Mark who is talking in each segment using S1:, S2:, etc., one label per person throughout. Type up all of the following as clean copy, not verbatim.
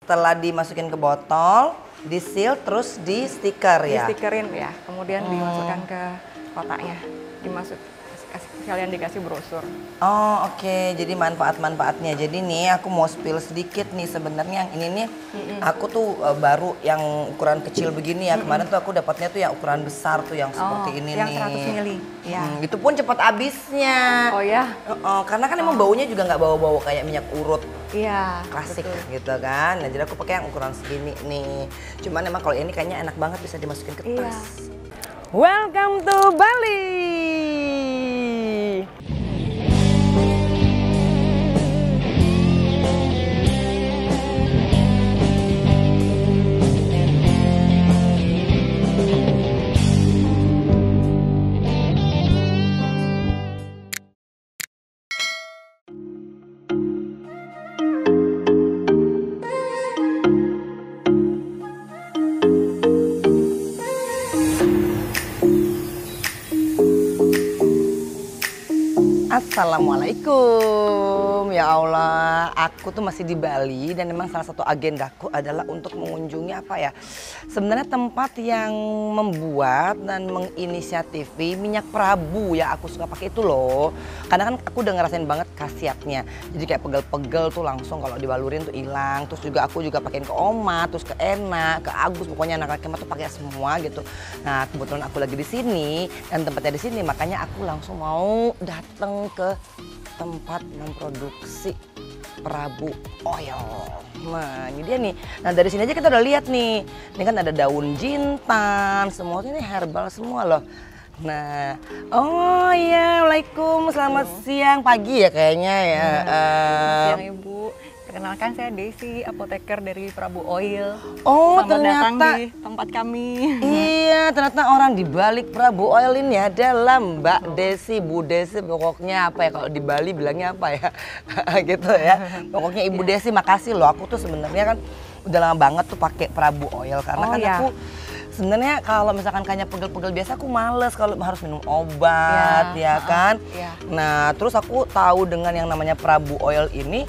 S1: Setelah dimasukin ke botol, di seal, terus di stiker ya?
S2: Di stikerin ya, kemudian dimasukkan ke kotaknya. Kalian dikasih brosur.
S1: Oh oke. Jadi manfaat-manfaatnya. Jadi nih aku mau spill sedikit nih sebenarnya yang ini nih aku tuh baru yang ukuran kecil begini ya. Kemarin tuh aku dapatnya tuh yang ukuran besar tuh yang seperti ini
S2: yang
S1: nih.
S2: Yang 100 mili. Ya.
S1: Itu pun cepat habisnya.
S2: Oh ya?
S1: Karena kan emang baunya juga nggak bau-bau kayak minyak urut.
S2: Iya.
S1: Klasik
S2: betul.
S1: gitu kan. Nah jadi aku pakai yang ukuran segini nih. Cuman emang kalau ini kayaknya enak banget bisa dimasukin ke tas.
S2: Iya.
S1: Welcome to Bali. Assalamualaikum, ya Allah, aku tuh masih di Bali dan memang salah satu agendaku adalah untuk mengunjungi apa ya, sebenarnya tempat yang membuat dan menginisiatifi minyak Prabu ya aku suka pakai itu loh. Karena kan aku udah ngerasain banget khasiatnya, jadi kayak pegel-pegel tuh langsung kalau dibalurin tuh hilang. Terus juga aku juga pakein ke Oma, terus ke Ena, ke Agus, pokoknya anak laki tuh pakai semua gitu. Nah kebetulan aku lagi di sini dan tempatnya di sini, makanya aku langsung mau datang ke tempat memproduksi Prabu Oil. Nah ini dia nih. Nah dari sini aja kita udah lihat nih. Ini kan ada daun jintan, semua ini herbal semua loh. Nah, oh iya, waalaikum, selamat siang, pagi ya kayaknya ya.
S2: Siang Ibu. Perkenalkan saya Desi, apoteker dari Prabu Oil.
S1: Oh
S2: Selamat datang
S1: ternyata
S2: di tempat kami.
S1: Iya, ternyata orang di balik Prabu Oil ini adalah Mbak Desi, Bu Desi, pokoknya apa ya kalau di Bali bilangnya apa ya, gitu ya. Pokoknya Ibu Desi, makasih loh. Aku tuh sebenarnya kan udah lama banget tuh pakai Prabu Oil karena kan aku sebenarnya kalau misalkan kayaknya pegel-pegel biasa aku males kalau harus minum obat ya kan. Nah terus aku tahu dengan yang namanya Prabu Oil ini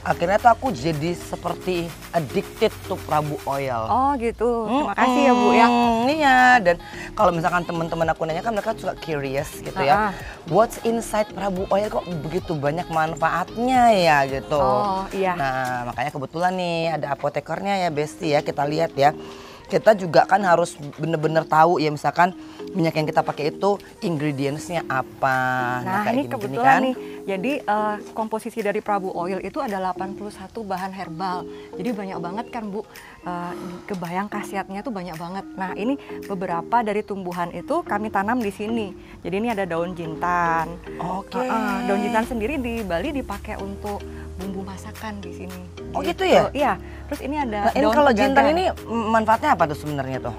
S1: akhirnya tuh aku jadi seperti addicted tuh Prabu Oil.
S2: Oh gitu, terima kasih ya Bu ya.
S1: Iya, dan kalau misalkan teman-teman aku nanya kan mereka suka curious gitu ya. What's inside Prabu Oil kok begitu banyak manfaatnya ya gitu.
S2: Oh iya.
S1: Nah makanya kebetulan nih ada apotekernya ya Besti ya, kita lihat ya. Kita juga kan harus bener-bener tahu ya misalkan minyak yang kita pakai itu ingredientsnya apa.
S2: Nah
S1: kayak
S2: ini
S1: gini,
S2: kebetulan
S1: kan?
S2: nih, jadi komposisi dari Prabu Oil itu ada 81 bahan herbal. Jadi banyak banget kan Bu, kebayang khasiatnya tuh banyak banget. Nah ini beberapa dari tumbuhan itu kami tanam di sini. Jadi ini ada daun jintan.
S1: Oke.
S2: Daun jintan sendiri di Bali dipakai untuk bumbu masakan di sini.
S1: Oh gitu ya?
S2: Iya. Terus ini ada
S1: Nah, ini
S2: daun
S1: kalau
S2: pegagan.
S1: jintan ini manfaatnya apa tuh sebenarnya tuh?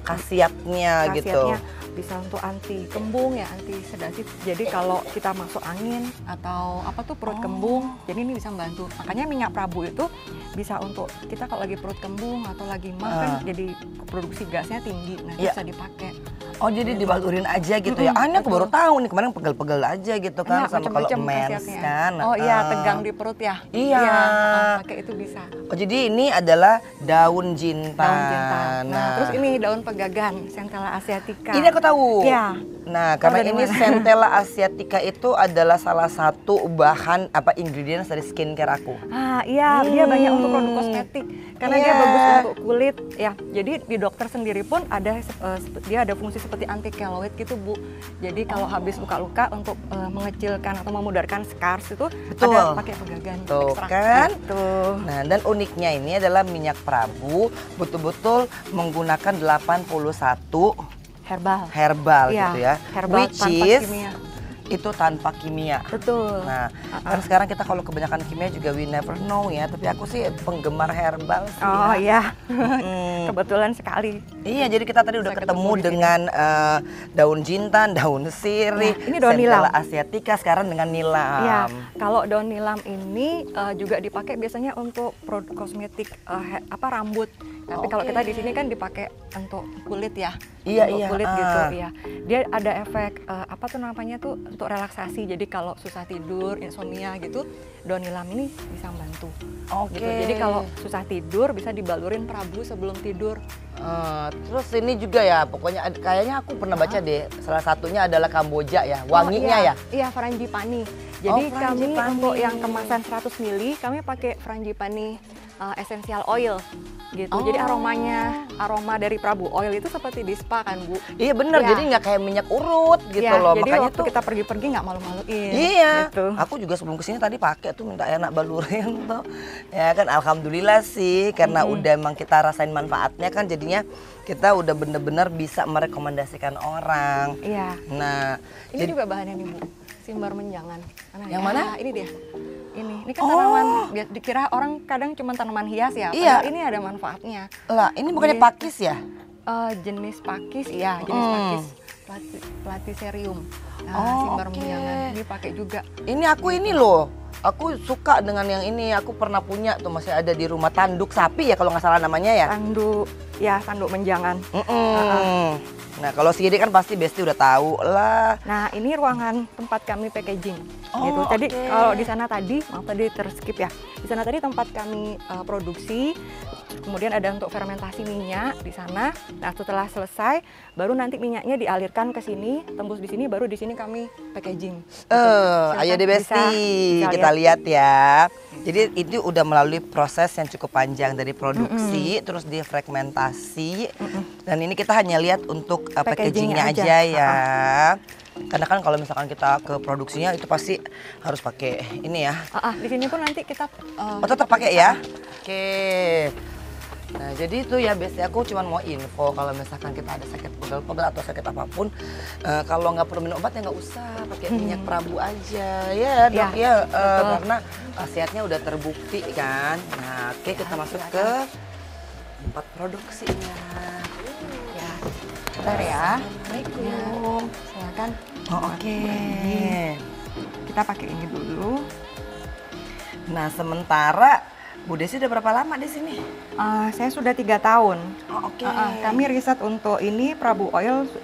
S1: Khasiatnya gitu.
S2: Bisa untuk anti kembung ya, anti sedatif. Jadi kalau kita masuk angin atau apa tuh perut kembung, jadi ini bisa membantu. Makanya minyak Prabu itu bisa untuk kita kalau lagi perut kembung atau lagi mah kan jadi produksi gasnya tinggi, nah bisa dipakai.
S1: Oh jadi dibalurin aja gitu ya? Ini aku baru tahu nih, kemarin pegel-pegel aja gitu kan, sama kalau mens kan.
S2: Oh iya, tegang di perut ya?
S1: Iya.
S2: Pakai itu bisa.
S1: Oh jadi ini adalah daun jintan.
S2: Daun jintan. Nah terus ini daun pegagan, Centella asiatica.
S1: Ini aku tahu.
S2: Iya.
S1: Nah karena ini Centella asiatica itu adalah salah satu bahan ingredients dari skincare aku.
S2: Iya, dia banyak untuk produk kosmetik karena dia bagus untuk kulit ya. Jadi di dokter sendiri pun ada dia ada fungsi seperti anti keloid gitu Bu. Jadi kalau habis luka-luka untuk mengecilkan atau memudarkan scars itu ada pakai pegagan.
S1: Tuh kan.
S2: Gitu.
S1: Nah dan uniknya ini adalah minyak Prabu betul-betul menggunakan 81 herbal gitu ya.
S2: Herbal
S1: Which
S2: tanpa
S1: is
S2: kimia.
S1: Itu tanpa kimia.
S2: Betul.
S1: Nah, kan sekarang kita kalau kebanyakan kimia juga we never know ya. Tapi aku sih penggemar herbal sih.
S2: Oh iya, kebetulan sekali.
S1: Iya, jadi kita tadi udah ketemu dengan daun jintan, daun sirih,
S2: ini daun nilam.
S1: Centella asiatica, sekarang dengan nilam.
S2: Iya, kalau daun nilam ini juga dipakai biasanya untuk produk kosmetik rambut. Tapi kalau kita di sini kan dipakai untuk kulit ya.
S1: Iya,
S2: untuk
S1: iya,
S2: kulit gitu ya. Dia ada efek apa tuh namanya tuh untuk relaksasi. Jadi kalau susah tidur, insomnia gitu, daun nilam ini bisa membantu.
S1: Oke.
S2: Gitu. Jadi kalau susah tidur bisa dibalurin prabu sebelum tidur.
S1: Terus ini juga ya, pokoknya kayaknya aku pernah baca deh, salah satunya adalah Kamboja ya, wanginya
S2: iya.
S1: ya?
S2: Iya, frangipani. Jadi kami
S1: frangipani.
S2: untuk yang kemasan 100 ml, kami pakai frangipani essential oil gitu. Jadi aroma dari prabu oil itu seperti di spa kan Bu?
S1: Iya bener,
S2: Ya.
S1: jadi nggak kayak minyak urut gitu loh.
S2: Jadi
S1: Makanya
S2: waktu
S1: tuh
S2: kita pergi-pergi nggak malu-maluin.
S1: iya,
S2: Gitu.
S1: aku juga sebelum kesini tadi pakai tuh minta enak balurin tuh. Ya kan alhamdulillah sih karena udah emang kita rasain manfaatnya kan jadinya kita udah bener-bener bisa merekomendasikan orang.
S2: Iya.
S1: Nah,
S2: Ini juga bahannya nih Bu, simbar menjangan.
S1: Yang mana?
S2: Ini dia. Ini kan tanaman, dikira orang kadang cuma tanaman hias ya.
S1: Iya.
S2: Padahal ini ada manfaatnya.
S1: lah ini bukannya
S2: Iya.
S1: pakis ya?
S2: Jenis pakis, iya jenis pakis platycerium. Simbar
S1: oke.
S2: menjangan ini pakai juga.
S1: Ini aku ini loh, aku suka dengan yang ini. Aku pernah punya tuh masih ada di rumah, tanduk sapi ya kalau nggak salah namanya ya.
S2: Tanduk menjangan.
S1: Nah kalau segini kan pasti Besti udah tahu lah.
S2: Nah ini ruangan tempat kami packaging
S1: Oh,
S2: gitu. Jadi
S1: oke.
S2: kalau di sana tadi, maaf tadi terskip ya. Di sana tadi tempat kami produksi, kemudian ada untuk fermentasi minyak di sana. Nah setelah selesai, baru nanti minyaknya dialirkan ke sini, tembus di sini, baru di sini kami packaging. Gitu.
S1: Ayo deh
S2: Bisa
S1: Besti, kita lihat ya. Jadi itu udah melalui proses yang cukup panjang dari produksi, terus difermentasi, dan ini kita hanya lihat untuk packagingnya
S2: Packagingnya
S1: aja
S2: aja.
S1: ya. Karena kan kalau misalkan kita ke produksinya itu pasti harus pakai ini ya.
S2: Di sini pun nanti kita
S1: Oh tetap pakai ya? Oke. Nah jadi itu ya Besti, aku cuma mau info kalau misalkan kita ada sakit pegel-pegel atau sakit apapun, kalau nggak perlu minum obat ya nggak usah, pakai minyak prabu aja ya Dok ya, karena khasiatnya udah terbukti kan. Nah oke, kita masuk ke tempat produksinya.
S2: ya, bentar ya.
S1: Assalamualaikum.
S2: Silakan.
S1: Oh, oke.
S2: Kita pakai ini dulu.
S1: Nah sementara Bu Desi udah berapa lama di sini?
S2: Saya sudah 3 tahun.
S1: Oh, oke.
S2: Kami riset untuk ini Prabu Oil 2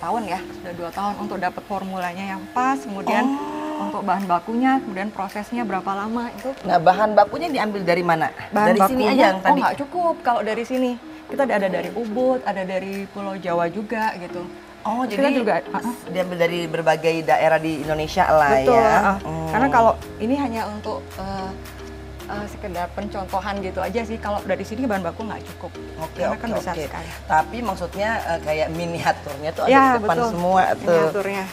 S2: tahun ya, sudah 2 tahun untuk dapat formulanya yang pas, kemudian untuk bahan bakunya, kemudian prosesnya berapa lama itu.
S1: Nah bahan bakunya diambil dari mana?
S2: Bahan
S1: dari sini
S2: bakunya,
S1: aja yang tadi?
S2: nggak cukup kalau dari sini. Kita ada dari Ubud, ada dari Pulau Jawa juga gitu.
S1: Oh
S2: Kita
S1: jadi
S2: juga
S1: diambil dari berbagai daerah di Indonesia lah
S2: betul.
S1: ya?
S2: Karena kalau ini hanya untuk sekedar pencontohan gitu aja sih. Kalau dari sini bahan baku nggak cukup.
S1: Oke,
S2: Karena
S1: oke,
S2: kan besar
S1: oke.
S2: sekali.
S1: Tapi maksudnya kayak miniaturnya tuh ada
S2: Ya,
S1: di depan
S2: betul.
S1: semua tuh.
S2: Miniaturnya.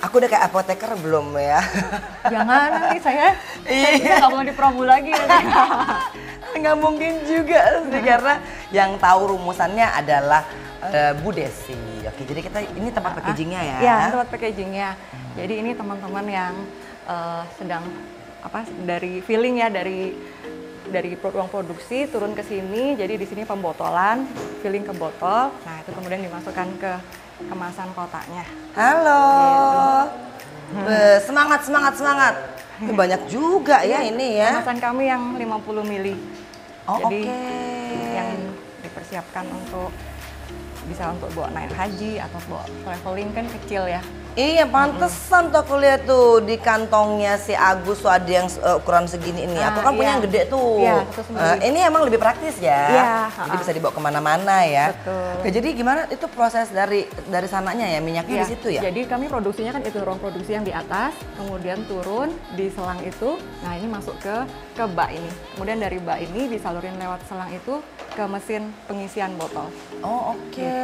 S1: Aku udah kayak apoteker belum ya?
S2: Jangan nanti saya
S1: Iya.
S2: nggak mau dipromo lagi nanti.
S1: Nggak mungkin juga sih karena yang tahu rumusannya adalah Bu Desi. Oke, jadi kita ini tempat packagingnya ya?
S2: Ya, tempat packagingnya. Jadi ini teman-teman yang sedang dari filling ya, dari ruang produksi turun ke sini. Jadi di sini pembotolan, filling ke botol. Nah itu kemudian dimasukkan ke kemasan kotaknya.
S1: Halo. Semangat, semangat, semangat. Ini banyak juga ya ini ya.
S2: Kemasan kami yang 50 mili.
S1: Oh,
S2: Jadi
S1: oke.
S2: yang dipersiapkan untuk bisa untuk bawa naik haji atau bawa traveling kan kecil ya.
S1: Iya, pantesan tuh aku lihat tuh di kantongnya si Agus tuh ada yang ukuran segini ini. Aku kan punya yang gede tuh.
S2: Iya, 1,9.
S1: Ini emang lebih praktis ya.
S2: Iya,
S1: Jadi bisa dibawa kemana-mana ya.
S2: Betul.
S1: Oke, jadi gimana itu proses dari sananya ya, minyaknya di situ ya?
S2: Jadi kami produksinya kan itu ruang produksi yang di atas, kemudian turun di selang itu. Nah ini masuk ke bak ini. Kemudian dari bak ini disalurin lewat selang itu ke mesin pengisian botol.
S1: Oh, oke.
S2: Gitu.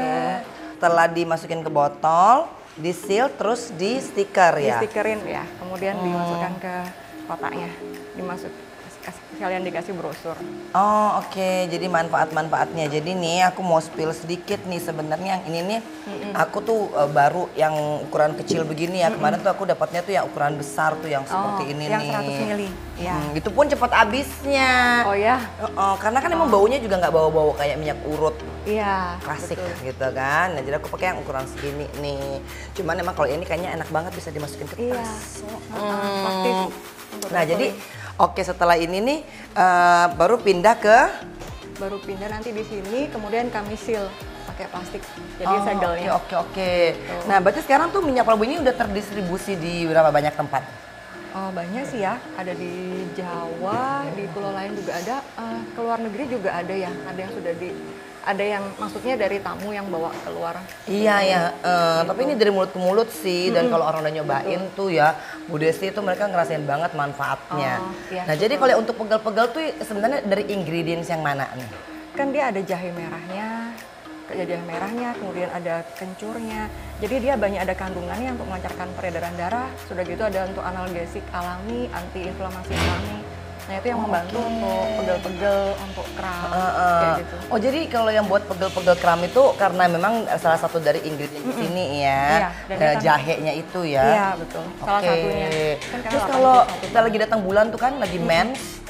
S1: Setelah dimasukin ke botol, di seal terus di stiker
S2: Di
S1: ya.
S2: stikerin ya, kemudian dimasukkan ke kotaknya, sekalian dikasih brosur.
S1: Oh, oke. Jadi manfaat-manfaatnya. Jadi nih aku mau spill sedikit nih sebenarnya yang ini nih aku tuh baru yang ukuran kecil begini ya. Kemarin tuh aku dapatnya tuh yang ukuran besar tuh yang seperti ini
S2: yang
S1: nih.
S2: 100 mili. Ya.
S1: Itu pun cepat habisnya.
S2: Oh ya,
S1: Karena kan emang baunya juga nggak bau-bau kayak minyak urut
S2: iya.
S1: klasik
S2: betul.
S1: gitu kan. Nah, jadi aku pakai yang ukuran segini nih. Cuman emang kalau ini kayaknya enak banget bisa dimasukin ke
S2: Iya.
S1: tas.
S2: Praktis. untuk
S1: Nah, jadi
S2: traveling.
S1: oke setelah ini nih baru pindah ke
S2: baru pindah nanti di sini, kemudian kami seal pakai plastik. Jadi segelnya.
S1: Oke. Nah, berarti sekarang tuh minyak prabu ini udah terdistribusi di berapa banyak tempat?
S2: Oh, banyak sih ya, ada di Jawa, di pulau lain juga ada, ke luar negeri juga ada ya, ada yang sudah ada yang maksudnya dari tamu yang bawa keluar.
S1: Iya ya, tapi ini dari mulut ke mulut sih, dan kalau orang udah nyobain tuh ya, Bu Desi itu mereka ngerasain banget manfaatnya.
S2: Iya,
S1: Nah, jadi kalau untuk pegel-pegel tuh sebenarnya dari ingredients yang mana nih?
S2: Kan dia ada jahe merahnya, kemudian ada kencurnya. Jadi dia banyak ada kandungannya untuk melancarkan peredaran darah. Sudah gitu ada untuk analgesik alami, anti inflamasi alami. Nah itu yang membantu untuk pegel-pegel, untuk kram, kayak gitu.
S1: Oh jadi kalau yang buat pegel-pegel kram itu karena memang salah satu dari ingredient di sini ya,
S2: Iya,
S1: jahenya itu ya.
S2: Iya betul, salah satunya. Kan
S1: Terus kalau kita lagi datang bulan tuh kan lagi mens,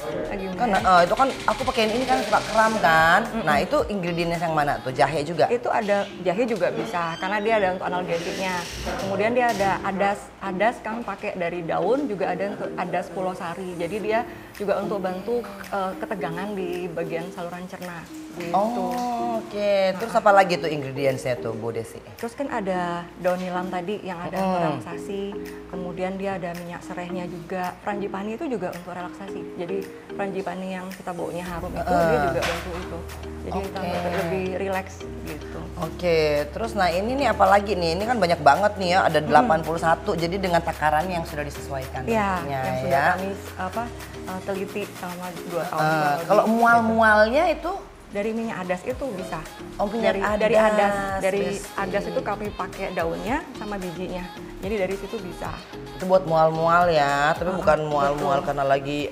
S1: kan itu kan aku pakein ini kan suka kram kan. Nah itu ingredients yang mana tuh? Jahe juga?
S2: Itu ada jahe juga bisa, karena dia ada untuk analgesiknya. Kemudian dia ada adas kami pakai dari daun, juga ada untuk adas pulau sari. Jadi dia juga untuk bantu ketegangan di bagian saluran cerna. Gitu.
S1: Oh, oke. Terus apa lagi tuh ingredientsnya tuh Bu Desi?
S2: Terus kan ada daun nilam tadi yang ada untuk relaksasi, kemudian dia ada minyak serehnya juga. Frangipani itu juga untuk relaksasi. Jadi frangipani yang kita baunya harum itu dia juga bantu itu. Jadi kita lebih rileks gitu.
S1: Oke, terus nah ini nih apa lagi nih? Ini kan banyak banget nih ya, ada 81. Jadi dengan takaran yang sudah disesuaikan.
S2: Iya,
S1: tentunya,
S2: yang sudah kami teliti selama 2 tahun.
S1: Kalau mual-mualnya itu
S2: dari minyak adas itu bisa.
S1: Oh, minyak
S2: dari
S1: adas.
S2: dari adas itu kami pakai daunnya sama bijinya. Jadi dari situ bisa.
S1: itu buat mual-mual ya, tapi bukan mual-mual karena lagi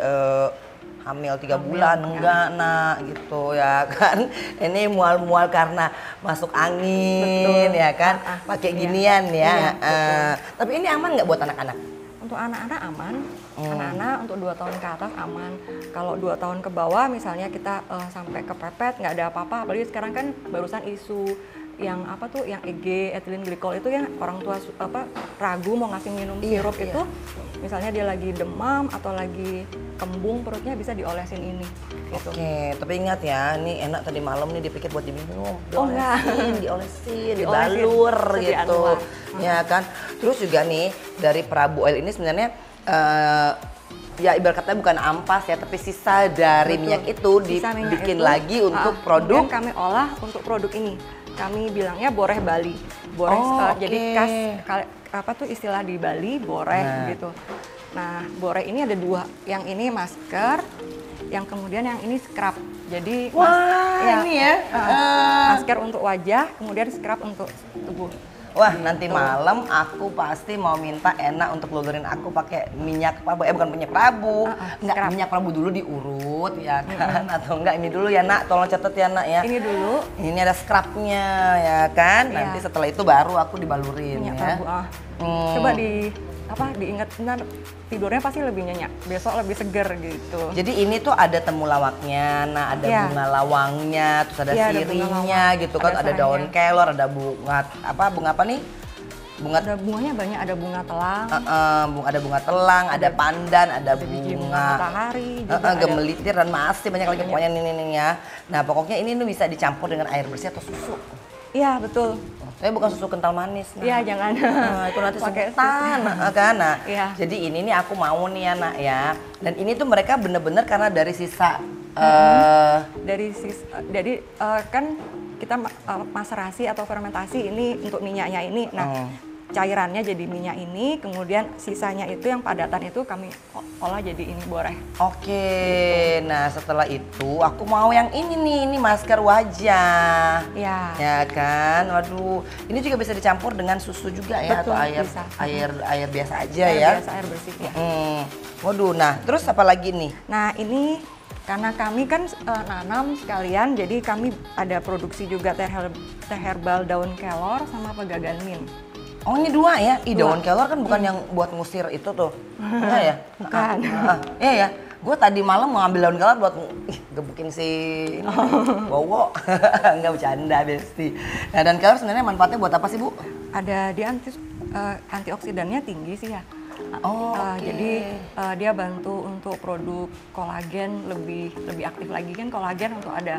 S1: hamil 3 bulan, enggak nak gitu ya kan. Ini mual-mual karena masuk angin ya kan, pakai ginian ya. Tapi ini aman nggak buat anak-anak?
S2: Untuk anak-anak aman, anak-anak untuk 2 tahun ke atas aman. Kalau 2 tahun ke bawah misalnya kita sampai kepepet nggak ada apa-apa, apalagi sekarang kan barusan isu yang apa tuh, yang EG, ethylene glycol itu yang orang tua ragu mau ngasih minum sirup itu, misalnya dia lagi demam atau lagi kembung perutnya bisa diolesin ini. Gitu.
S1: Oke, tapi ingat ya, ini enak tadi malam nih dipikir buat diminum,
S2: Oh, enggak.
S1: diolesin, dibalur gitu, ya kan. Terus juga nih dari Prabu Oil ini sebenarnya ya ibarat katanya bukan ampas ya, tapi sisa dari minyak itu dibikin lagi untuk produk.
S2: Kemudian kami olah untuk produk ini. Kami bilangnya boreh Bali. Boreh jadi apa tuh istilah di Bali, boreh gitu. Nah, boreh ini ada 2. Yang ini masker, yang kemudian yang ini scrub. Jadi
S1: ini ya.
S2: Masker untuk wajah, kemudian scrub untuk tubuh.
S1: Wah, nanti malam aku pasti mau minta Enak untuk lulurin aku pakai minyak prabu. Bukan minyak prabu. Enggak, minyak prabu dulu diurut ya kan. Atau enggak, ini dulu ya Nak, tolong catat ya Nak ya.
S2: Ini dulu.
S1: Ini ada scrubnya ya kan. Nanti setelah itu baru aku dibalurin
S2: minyak
S1: ya.
S2: prabu. Coba diingat, tidurnya pasti lebih nyenyak, besok lebih seger gitu.
S1: Jadi ini tuh ada temulawaknya, nah ada bunga lawangnya, terus ada sirinya gitu kan, ada daun kelor, ada bunga apa nih?
S2: Ada bunganya banyak, ada bunga telang.
S1: Ada bunga telang, ada pandan, ada
S2: biji
S1: bunga
S2: matahari juga
S1: gemelitir dan masih banyak lagi pokoknya ini ya. Nah, pokoknya ini tuh bisa dicampur dengan air bersih atau susu.
S2: Iya, betul.
S1: Tapi bukan susu kental manis.
S2: Iya, jangan.
S1: Itu nanti sebutan kan. Nah, jadi ini nih aku mau nih ya Nak ya. Dan ini tuh mereka bener-bener karena dari sisa
S2: jadi kan kita maserasi atau fermentasi ini untuk minyaknya ini. Nah, cairannya jadi minyak ini, kemudian sisanya itu yang padatan itu kami olah jadi ini boreh.
S1: Oke, nah setelah itu aku mau yang ini masker wajah. Ya kan, waduh, ini juga bisa dicampur dengan susu juga ya.
S2: Betul,
S1: atau air biasa aja
S2: air
S1: ya.
S2: Biasa, air bersih ya.
S1: Waduh, nah terus apa lagi nih?
S2: Nah ini karena kami kan nanam sekalian, jadi kami ada produksi juga teh herbal daun kelor sama pegagan mint.
S1: Oh ini 2 ya? Daun kelor kan bukan yang buat ngusir itu tuh? Enggak ya?
S2: Bukan.
S1: Iya ya, gue tadi malam mau ambil daun kelor buat gebukin si Wowo. Enggak, bercanda Besti. Nah, daun kelor sebenarnya manfaatnya buat apa sih Bu?
S2: Ada di antioksidannya tinggi sih ya.
S1: Oh, oke.
S2: Jadi dia bantu untuk produk kolagen lebih aktif lagi kan, kolagen untuk anti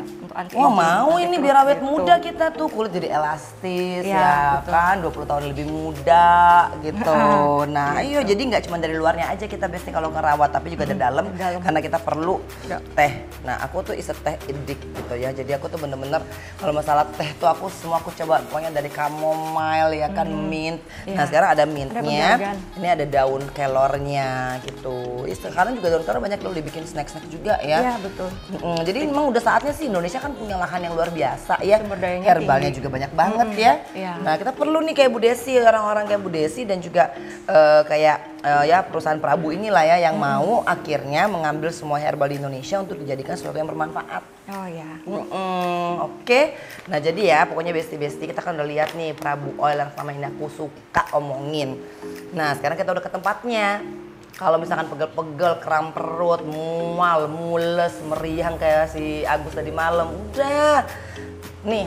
S1: Wah,
S2: aging,
S1: mau
S2: anti
S1: ini
S2: kerut
S1: biar awet
S2: gitu.
S1: muda kita tuh, kulit jadi elastis
S2: Iya,
S1: ya
S2: betul.
S1: kan, 20 tahun lebih muda gitu. Nah, iya jadi nggak cuma dari luarnya aja kita besti kalau ngerawat, tapi juga dari dalam
S2: dalam.
S1: karena kita perlu
S2: Ya.
S1: teh. Nah, aku tuh is a teh addict gitu ya. Jadi aku tuh bener-bener kalau masalah teh tuh aku coba, pokoknya dari chamomile ya kan, mint. Nah,
S2: Iya.
S1: sekarang ada
S2: Ada
S1: mintnya.
S2: berbagai.
S1: Ini ada daun kelornya gitu. Sekarang juga daun kelor banyak loh dibikin snack-snack juga ya.
S2: Iya, betul.
S1: Jadi memang udah saatnya sih, Indonesia kan punya lahan yang luar biasa ya.
S2: Sumber dayanya
S1: Herbalnya
S2: tinggi.
S1: juga banyak banget ya.
S2: Iya.
S1: Nah, kita perlu nih kayak Bu Desi, orang-orang kayak Bu Desi dan juga ya perusahaan Prabu inilah ya yang mau akhirnya mengambil semua herbal di Indonesia untuk dijadikan sesuatu yang bermanfaat.
S2: Oh ya.
S1: Oke. Nah, jadi ya pokoknya besti-besti kita kan udah lihat nih Prabu Oil yang selama ini aku suka omongin. Nah, sekarang kita udah ke tempatnya. Kalau misalkan pegel-pegel, kram perut, mual, mules, meriang kayak si Agus tadi malam, udah. Nih,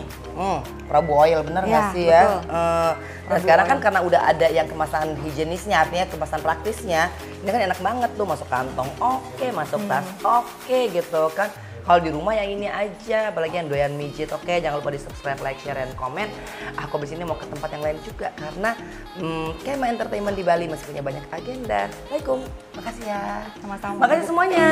S1: Prabu Oil bener nggak
S2: Ya,
S1: sih ya?
S2: betul.
S1: Dan
S2: Prabu
S1: sekarang kan
S2: Oil.
S1: karena udah ada yang kemasan higienisnya, artinya kemasan praktisnya, ini kan enak banget tuh, masuk kantong oke, masuk tas oke gitu kan. Kalau di rumah yang ini aja, apalagi yang doyan mijit, oke, jangan lupa di subscribe, like, share, dan komen. Aku di sini mau ke tempat yang lain juga karena Kema Entertainment di Bali masih punya banyak agenda. Assalamualaikum, makasih ya.
S2: Sama-sama.
S1: Makasih semuanya.